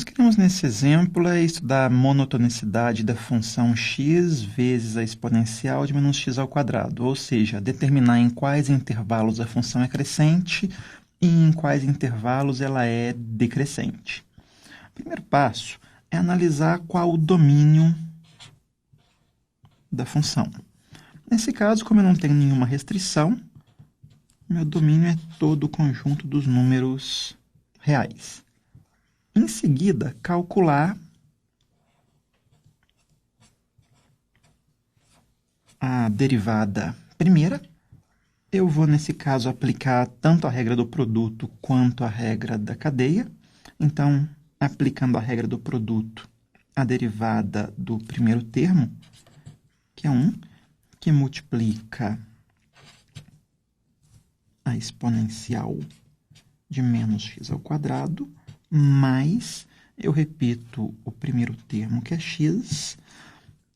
nós queremos nesse exemplo é estudar a monotonicidade da função x vezes a exponencial de menos x ao quadrado, ou seja, determinar em quais intervalos a função é crescente e em quais intervalos ela é decrescente. O primeiro passo é analisar qual o domínio da função. Nesse caso, como eu não tenho nenhuma restrição, meu domínio é todo o conjunto dos números reais. Em seguida, calcular a derivada primeira. Eu vou, nesse caso, aplicar tanto a regra do produto quanto a regra da cadeia. Então, aplicando a regra do produto, a derivada do primeiro termo, que é 1, que multiplica a exponencial de menos x ao quadrado, mais, eu repito, o primeiro termo, que é x,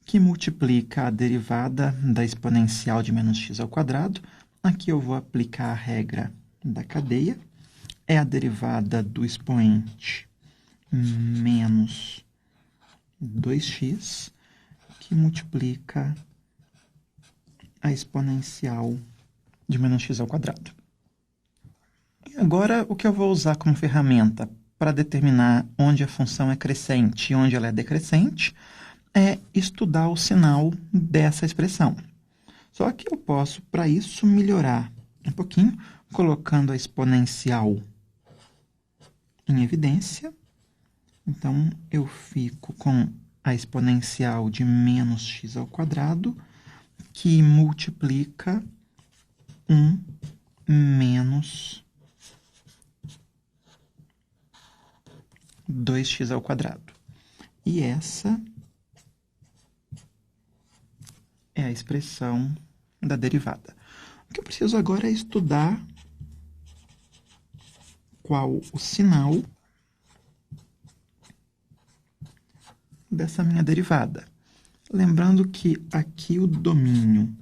que multiplica a derivada da exponencial de menos x ao quadrado. Aqui eu vou aplicar a regra da cadeia. É a derivada do expoente menos 2x, que multiplica a exponencial de menos x ao quadrado. E agora, o que eu vou usar como ferramenta para determinar onde a função é crescente e onde ela é decrescente é estudar o sinal dessa expressão. Só que eu posso, para isso, melhorar um pouquinho, colocando a exponencial em evidência. Então, eu fico com a exponencial de menos x ao quadrado, que multiplica 1 menos 2x ao quadrado. E essa é a expressão da derivada. O que eu preciso agora é estudar qual o sinal dessa minha derivada. Lembrando que aqui o domínio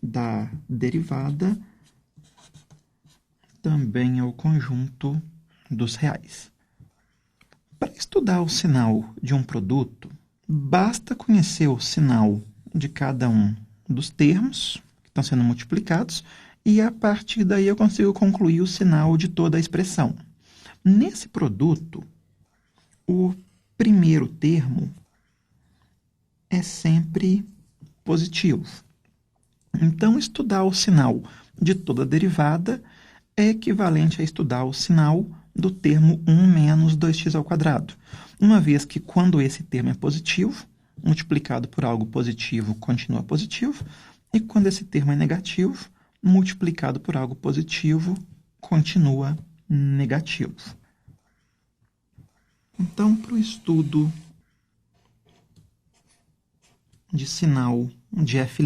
da derivada também é o conjunto dos reais. Para estudar o sinal de um produto, basta conhecer o sinal de cada um dos termos que estão sendo multiplicados e, a partir daí, eu consigo concluir o sinal de toda a expressão. Nesse produto, o primeiro termo é sempre positivo. Então, estudar o sinal de toda a derivada é equivalente a estudar o sinal do termo 1 menos 2x ao quadrado, uma vez que, quando esse termo é positivo, multiplicado por algo positivo continua positivo, e quando esse termo é negativo, multiplicado por algo positivo continua negativo. Então, para o estudo de sinal de f',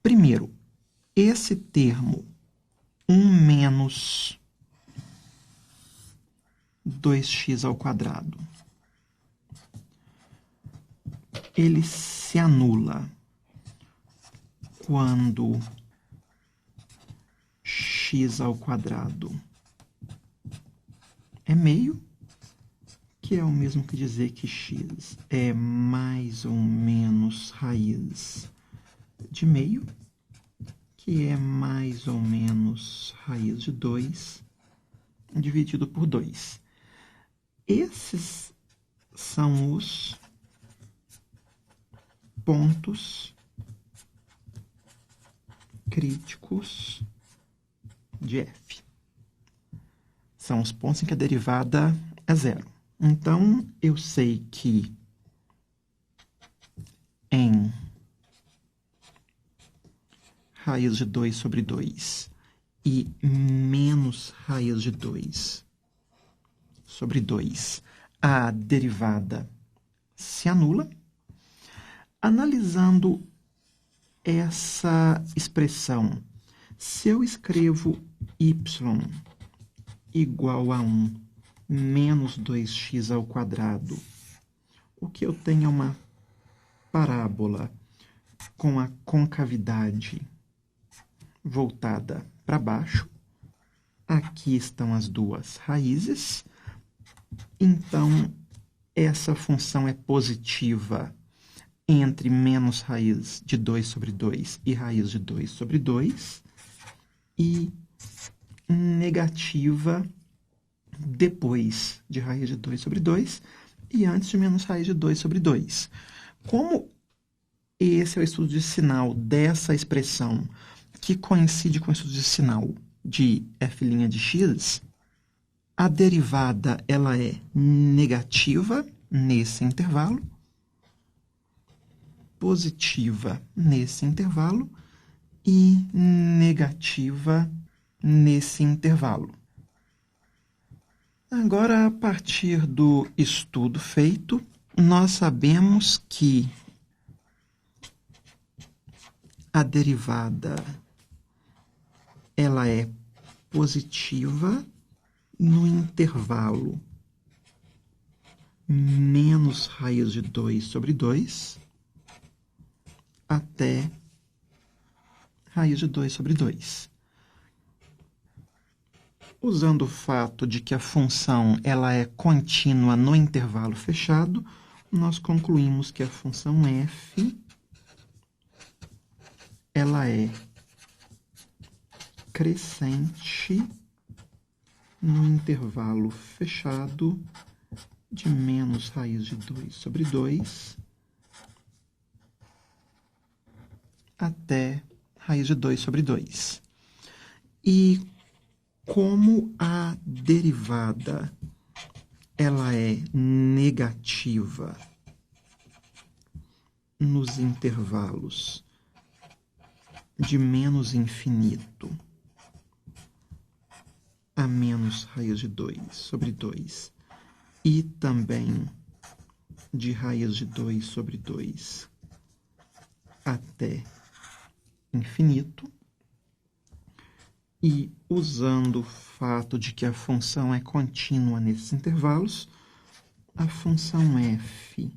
primeiro, esse termo 1 menos 2x ao quadrado, ele se anula quando x ao quadrado é meio, que é o mesmo que dizer que x é mais ou menos raiz de meio, que é mais ou menos raiz de 2, dividido por 2. Esses são os pontos críticos de f. São os pontos em que a derivada é zero. Então, eu sei que em raiz de 2 sobre 2 e menos raiz de 2 sobre 2, a derivada se anula. Analisando essa expressão, se eu escrevo y igual a 1 menos 2x ao quadrado, o que eu tenho é uma parábola com a concavidade voltada para baixo. Aqui estão as duas raízes. Então, essa função é positiva entre menos raiz de 2 sobre 2 e raiz de 2 sobre 2, e negativa depois de raiz de 2 sobre 2 e antes de menos raiz de 2 sobre 2. Como esse é o estudo de sinal dessa expressão que coincide com o estudo de sinal de f' de x, a derivada ela é negativa nesse intervalo, positiva nesse intervalo e negativa nesse intervalo. Agora, a partir do estudo feito, nós sabemos que a derivada ela é positiva no intervalo menos raiz de 2 sobre 2 até raiz de 2 sobre 2. Usando o fato de que a função ela é contínua no intervalo fechado, nós concluímos que a função f ela é crescente no intervalo fechado de menos raiz de 2 sobre 2 até raiz de 2 sobre 2. E como a derivada ela é negativa nos intervalos de menos infinito a menos raiz de 2 sobre 2 e também de raiz de 2 sobre 2 até infinito, e usando o fato de que a função é contínua nesses intervalos, a função f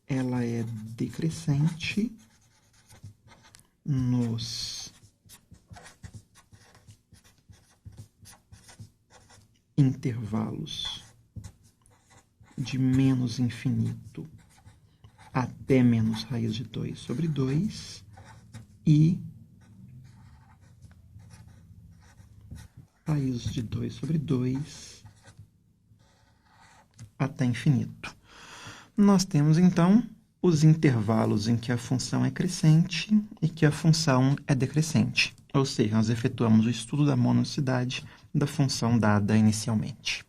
ela é decrescente nos intervalos de menos infinito até menos raiz de 2 sobre 2 e raiz de 2 sobre 2 até infinito. Nós temos, então, os intervalos em que a função é crescente e que a função é decrescente. Ou seja, nós efetuamos o estudo da monodicidade da função dada inicialmente.